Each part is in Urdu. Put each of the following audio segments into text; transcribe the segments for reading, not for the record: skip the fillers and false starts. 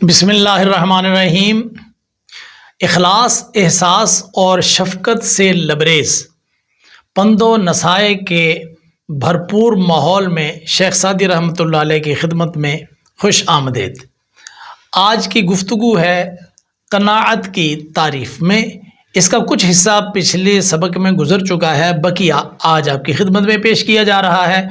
بسم اللہ الرحمن الرحیم۔ اخلاص، احساس اور شفقت سے لبریز پند و نصائح کے بھرپور ماحول میں شیخ سعدی رحمۃ اللہ علیہ کی خدمت میں خوش آمدید۔ آج کی گفتگو ہے قناعت کی تعریف میں۔ اس کا کچھ حصہ پچھلے سبق میں گزر چکا ہے، بقیہ آج آپ کی خدمت میں پیش کیا جا رہا ہے۔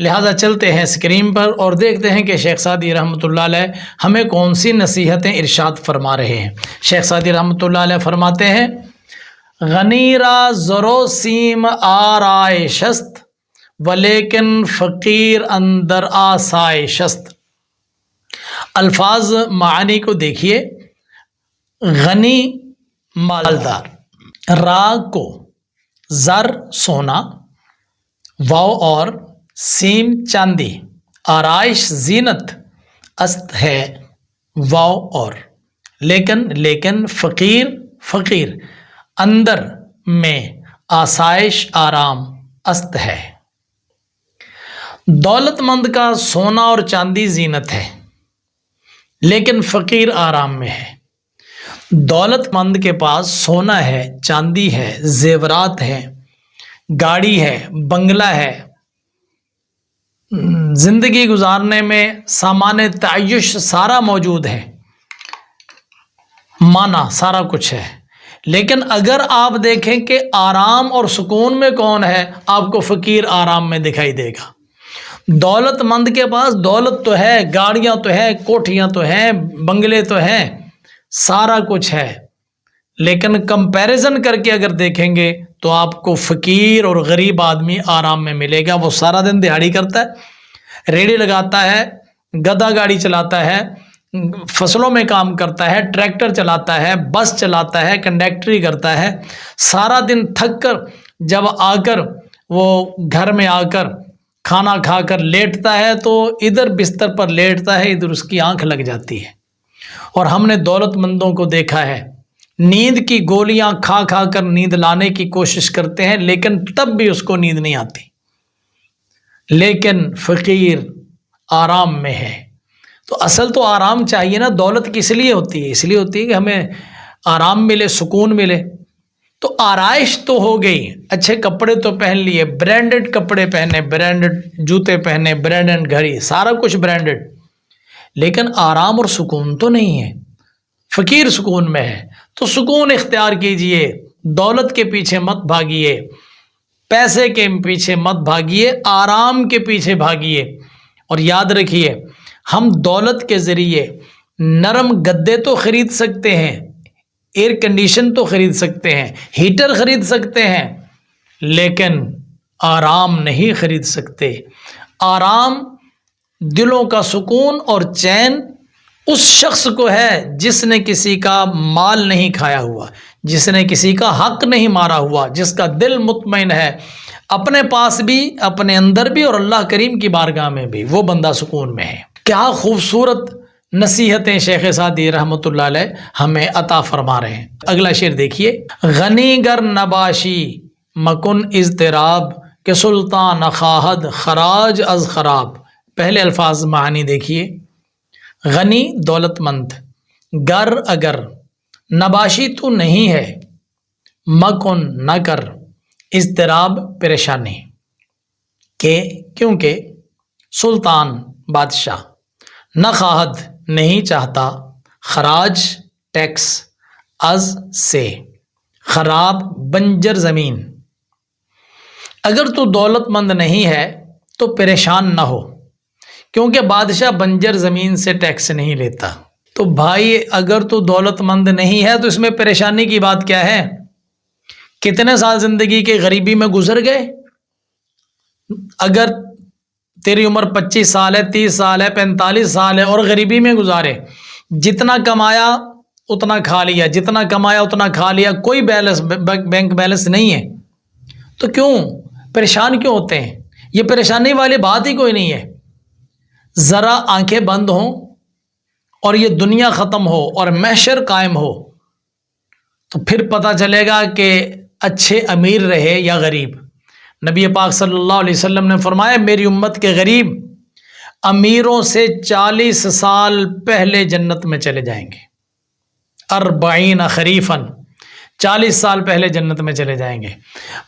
لہٰذا چلتے ہیں اسکرین پر اور دیکھتے ہیں کہ شیخ سعدی رحمۃ اللہ علیہ ہمیں کون سی نصیحتیں ارشاد فرما رہے ہیں۔ شیخ سعدی رحمۃ اللہ علیہ فرماتے ہیں، غنی را زرو سیم آرائش است ولیکن فقیر اندر آسائش است۔ الفاظ معانی کو دیکھیے۔ غنی مالدار، را کو زر سونا، واو اور سیم چاندی، آرائش زینت، است ہے واو اور، لیکن فقیر اندر میں آسائش آرام است ہے۔ دولت مند کا سونا اور چاندی زینت ہے، لیکن فقیر آرام میں ہے۔ دولت مند کے پاس سونا ہے، چاندی ہے، زیورات ہے، گاڑی ہے، بنگلہ ہے، زندگی گزارنے میں سامان تعیش سارا موجود ہے، مانا سارا کچھ ہے، لیکن اگر آپ دیکھیں کہ آرام اور سکون میں کون ہے، آپ کو فقیر آرام میں دکھائی دے گا۔ دولت مند کے پاس دولت تو ہے، گاڑیاں تو ہیں، کوٹھیاں تو ہیں، بنگلے تو ہیں، سارا کچھ ہے، لیکن کمپیریزن کر کے اگر دیکھیں گے تو آپ کو فقیر اور غریب آدمی آرام میں ملے گا۔ وہ سارا دن دیہڑی کرتا ہے، ریڑھی لگاتا ہے، گدھا گاڑی چلاتا ہے، فصلوں میں کام کرتا ہے، ٹریکٹر چلاتا ہے، بس چلاتا ہے، کنڈکٹری کرتا ہے، سارا دن تھک کر جب آ کر وہ گھر میں آ کر کھانا کھا کر لیٹتا ہے تو ادھر بستر پر لیٹتا ہے، ادھر اس کی آنکھ لگ جاتی ہے۔ اور ہم نے دولت مندوں کو دیکھا ہے، نیند کی گولیاں کھا کھا کر نیند لانے کی کوشش کرتے ہیں، لیکن تب بھی اس کو نیند نہیں آتی، لیکن فقیر آرام میں ہے۔ تو اصل تو آرام چاہیے نا، دولت کس لیے ہوتی ہے؟ اس لیے ہوتی ہے کہ ہمیں آرام ملے، سکون ملے۔ تو آرائش تو ہو گئی، اچھے کپڑے تو پہن لیے، برانڈڈ کپڑے پہنے، برانڈڈ جوتے پہنے، برانڈڈ گھڑی، سارا کچھ برانڈڈ، لیکن آرام اور سکون تو نہیں ہے، فقیر سکون میں ہے۔ تو سکون اختیار کیجئے، دولت کے پیچھے مت بھاگیے، پیسے کے پیچھے مت بھاگیے، آرام کے پیچھے بھاگیے۔ اور یاد رکھیے، ہم دولت کے ذریعے نرم گدے تو خرید سکتے ہیں، ایئر کنڈیشن تو خرید سکتے ہیں، ہیٹر خرید سکتے ہیں، لیکن آرام نہیں خرید سکتے۔ آرام، دلوں کا سکون اور چین اس شخص کو ہے جس نے کسی کا مال نہیں کھایا ہوا، جس نے کسی کا حق نہیں مارا ہوا، جس کا دل مطمئن ہے اپنے پاس بھی، اپنے اندر بھی، اور اللہ کریم کی بارگاہ میں بھی، وہ بندہ سکون میں ہے۔ کیا خوبصورت نصیحتیں شیخ سعدی رحمۃ اللہ علیہ ہمیں عطا فرما رہے ہیں۔ اگلا شعر دیکھیے، غنی گر نباشی مکن اضطراب کہ سلطان خواہد خراج از خراب۔ پہلے الفاظ معنی دیکھیے، غنی دولت مند، گر اگر، نباشی تو نہیں ہے، مکن نہ کر، اضطراب پریشانی، کیونکہ سلطان بادشاہ، نہ خواہد نہیں چاہتا، خراج ٹیکس، از سے خراب بنجر زمین۔ اگر تو دولت مند نہیں ہے تو پریشان نہ ہو، کیونکہ بادشاہ بنجر زمین سے ٹیکس نہیں لیتا۔ تو بھائی اگر تو دولت مند نہیں ہے تو اس میں پریشانی کی بات کیا ہے؟ کتنے سال زندگی کے غریبی میں گزر گئے؟ اگر تیری عمر 25 سال ہے، 30 سال ہے، 45 سال ہے اور غریبی میں گزارے، جتنا کمایا اتنا کھا لیا، جتنا کمایا اتنا کھا لیا، کوئی بیلنس، بینک بیلنس نہیں ہے، تو کیوں پریشان کیوں ہوتے ہیں؟ یہ پریشانی والی بات ہی کوئی نہیں ہے۔ ذرا آنکھیں بند ہوں اور یہ دنیا ختم ہو اور محشر قائم ہو تو پھر پتہ چلے گا کہ اچھے امیر رہے یا غریب۔ نبی پاک صلی اللہ علیہ وسلم نے فرمایا، میری امت کے غریب امیروں سے 40 سال پہلے جنت میں چلے جائیں گے، 40 خریفاً، 40 سال پہلے جنت میں چلے جائیں گے۔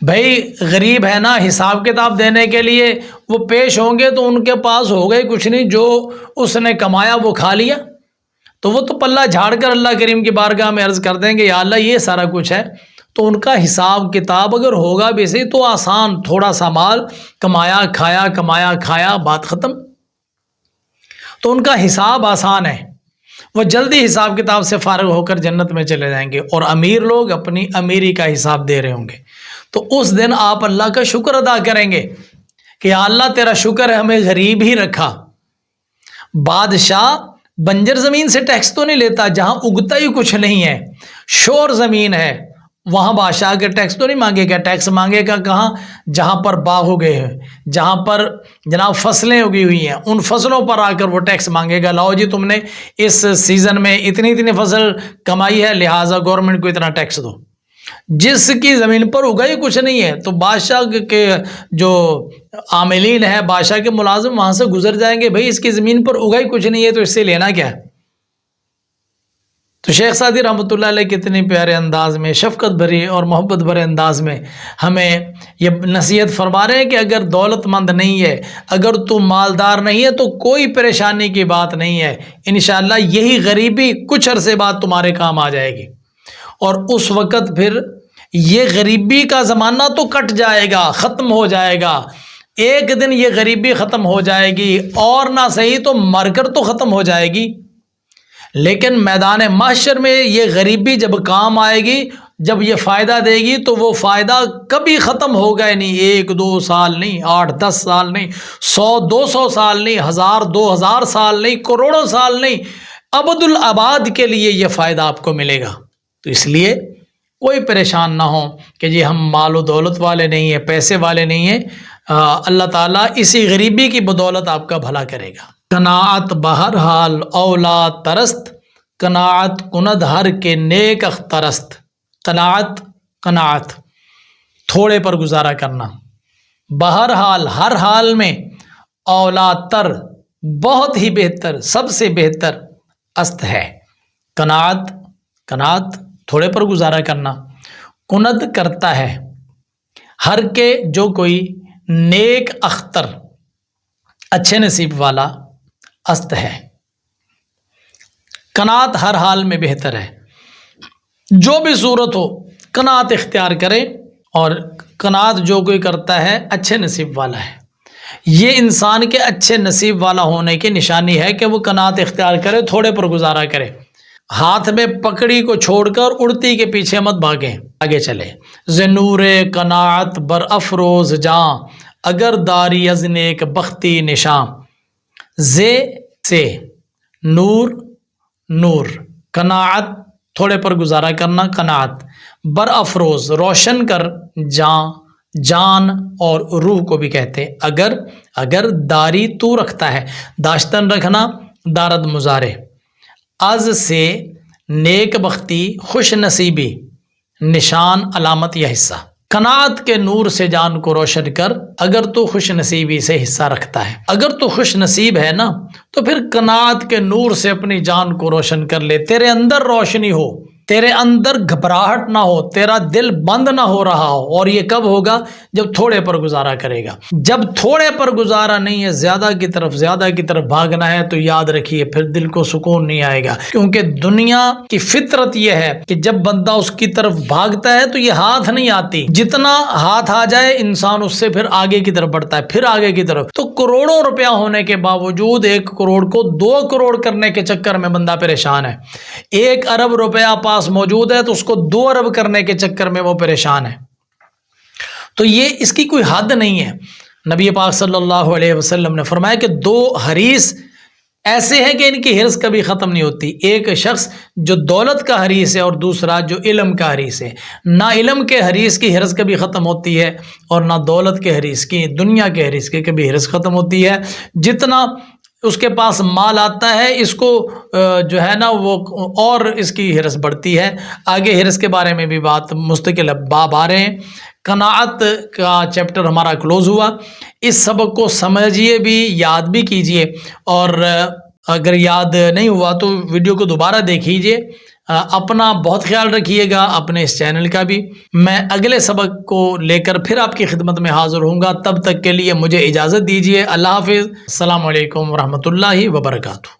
بھائی غریب ہے نا، حساب کتاب دینے کے لیے وہ پیش ہوں گے تو ان کے پاس ہوگا ہی کچھ نہیں، جو اس نے کمایا وہ کھا لیا، تو وہ تو پلہ جھاڑ کر اللہ کریم کی بارگاہ میں عرض کر دیں گے یا اللہ یہ سارا کچھ ہے، تو ان کا حساب کتاب اگر ہوگا بھی صحیح تو آسان، تھوڑا سا مال کمایا کھایا، کمایا کھایا، بات ختم، تو ان کا حساب آسان ہے، وہ جلدی حساب کتاب سے فارغ ہو کر جنت میں چلے جائیں گے، اور امیر لوگ اپنی امیری کا حساب دے رہے ہوں گے۔ تو اس دن آپ اللہ کا شکر ادا کریں گے کہ یا اللہ تیرا شکر ہے ہمیں غریب ہی رکھا۔ بادشاہ بنجر زمین سے ٹیکس تو نہیں لیتا، جہاں اگتا ہی کچھ نہیں ہے، شور زمین ہے، وہاں بادشاہ کے ٹیکس تو نہیں مانگے گا، ٹیکس مانگے گا کہاں؟ جہاں پر باغ اگے ہیں، جہاں پر جناب فصلیں اگی ہوئی ہیں، ان فصلوں پر آ کر وہ ٹیکس مانگے گا، لاؤ جی تم نے اس سیزن میں اتنی فصل کمائی ہے لہٰذا گورنمنٹ کو اتنا ٹیکس دو۔ جس کی زمین پر اگا ہی کچھ نہیں ہے تو بادشاہ کے جو عاملین ہیں، بادشاہ کے ملازم وہاں سے گزر جائیں گے، بھئی اس کی زمین پر اگا ہی کچھ نہیں ہے تو اس سے لینا کیا ہے؟ تو شیخ سعدی رحمۃ اللہ علیہ کتنے پیارے انداز میں، شفقت بھری اور محبت بھرے انداز میں ہمیں یہ نصیحت فرما رہے ہیں کہ اگر دولت مند نہیں ہے، اگر تو مالدار نہیں ہے تو کوئی پریشانی کی بات نہیں ہے، انشاءاللہ یہی غریبی کچھ عرصے بعد تمہارے کام آ جائے گی، اور اس وقت پھر یہ غریبی کا زمانہ تو کٹ جائے گا، ختم ہو جائے گا، ایک دن یہ غریبی ختم ہو جائے گی، اور نہ صحیح تو مر کر تو ختم ہو جائے گی، لیکن میدان محشر میں یہ غریبی جب کام آئے گی، جب یہ فائدہ دے گی تو وہ فائدہ کبھی ختم ہوگا ہی نہیں، 1-2 سال نہیں، 8-10 سال نہیں، 100-200 سال نہیں، 1000-2000 سال نہیں، کروڑوں سال نہیں، ابد الآباد کے لیے یہ فائدہ آپ کو ملے گا۔ تو اس لیے کوئی پریشان نہ ہو کہ جی ہم مال و دولت والے نہیں ہیں، پیسے والے نہیں ہیں، اللہ تعالیٰ اسی غریبی کی بدولت آپ کا بھلا کرے گا۔ قناعت بہرحال اولاد ترست، قناعت کند ہر کے نیک اخترست۔ قناعت تھوڑے پر گزارا کرنا، بہرحال ہر حال میں، اولاد تر بہت ہی بہتر، سب سے بہتر است ہے۔ قناعت تھوڑے پر گزارا کرنا، کند کرتا ہے ہر کے جو کوئی نیک اختر، اچھے نصیب والا است ہے۔ قناعت ہر حال میں بہتر ہے، جو بھی صورت ہو قناعت اختیار کرے، اور قناعت جو کوئی کرتا ہے اچھے نصیب والا ہے۔ یہ انسان کے اچھے نصیب والا ہونے کی نشانی ہے کہ وہ قناعت اختیار کرے، تھوڑے پر گزارا کرے، ہاتھ میں پکڑی کو چھوڑ کر اڑتی کے پیچھے مت بھاگیں، آگے چلے۔ ز نور قناعت بر افروز جاں، اگر داری از نیک بختی نشاں۔ سے نور، قناعت تھوڑے پر گزارا کرنا، قناعت بر افروز روشن کر، جان اور روح کو بھی کہتے ہیں، اگر داری تو رکھتا ہے، داشتن رکھنا، دارد مضارع، از سے نیک بختی خوش نصیبی، نشان علامت یا حصہ۔ قناعت کے نور سے جان کو روشن کر، اگر تو خوش نصیبی سے حصہ رکھتا ہے، اگر تو خوش نصیب ہے نا تو پھر قناعت کے نور سے اپنی جان کو روشن کر لے، تیرے اندر روشنی ہو، تیرے اندر گھبراہٹ نہ ہو، تیرا دل بند نہ ہو رہا ہو، اور یہ کب ہوگا؟ جب تھوڑے پر گزارا کرے گا۔ جب تھوڑے پر گزارا نہیں ہے، زیادہ کی طرف بھاگنا ہے، تو یاد رکھیے پھر دل کو سکون نہیں آئے گا، کیونکہ دنیا کی فطرت یہ ہے کہ جب بندہ اس کی طرف بھاگتا ہے تو یہ ہاتھ نہیں آتی، جتنا ہاتھ آ جائے انسان اس سے پھر آگے کی طرف بڑھتا ہے، پھر آگے کی طرف۔ تو کروڑوں روپیہ ہونے کے باوجود 1 کروڑ کو 2 کروڑ کرنے کے چکر میں بندہ پریشان ہے، 1 ارب روپیہ پاس موجود ہے تو اس کو 2 ارب کرنے کے چکر میں وہ پریشان ہے۔ تو یہ اس کی کوئی حد نہیں ہے۔ نبی پاک صلی اللہ علیہ وسلم نے فرمایا کہ 2 حریص ایسے ہیں کہ ان کی حرص کبھی ختم نہیں ہوتی، ایک شخص جو دولت کا حریص ہے اور دوسرا جو علم کا حریص ہے۔ نہ علم کے حریص کی حرص کبھی ختم ہوتی ہے، اور نہ دولت کے حریص کی، دنیا کے حریص کی کبھی حرص ختم ہوتی ہے۔ جتنا اس کے پاس مال آتا ہے، اس کو جو ہے نا وہ اور اس کی حرص بڑھتی ہے۔ آگے حرص کے بارے میں بھی بات مستقل باب آ رہے ہیں قناعت کا چیپٹر ہمارا کلوز ہوا۔ اس سبق کو سمجھیے بھی، یاد بھی کیجئے، اور اگر یاد نہیں ہوا تو ویڈیو کو دوبارہ دیکھیجئے۔ اپنا بہت خیال رکھیے گا، اپنے اس چینل کا بھی۔ میں اگلے سبق کو لے کر پھر آپ کی خدمت میں حاضر ہوں گا، تب تک کے لیے مجھے اجازت دیجیے۔ اللہ حافظ۔ السلام علیکم ورحمۃ اللہ وبرکاتہ۔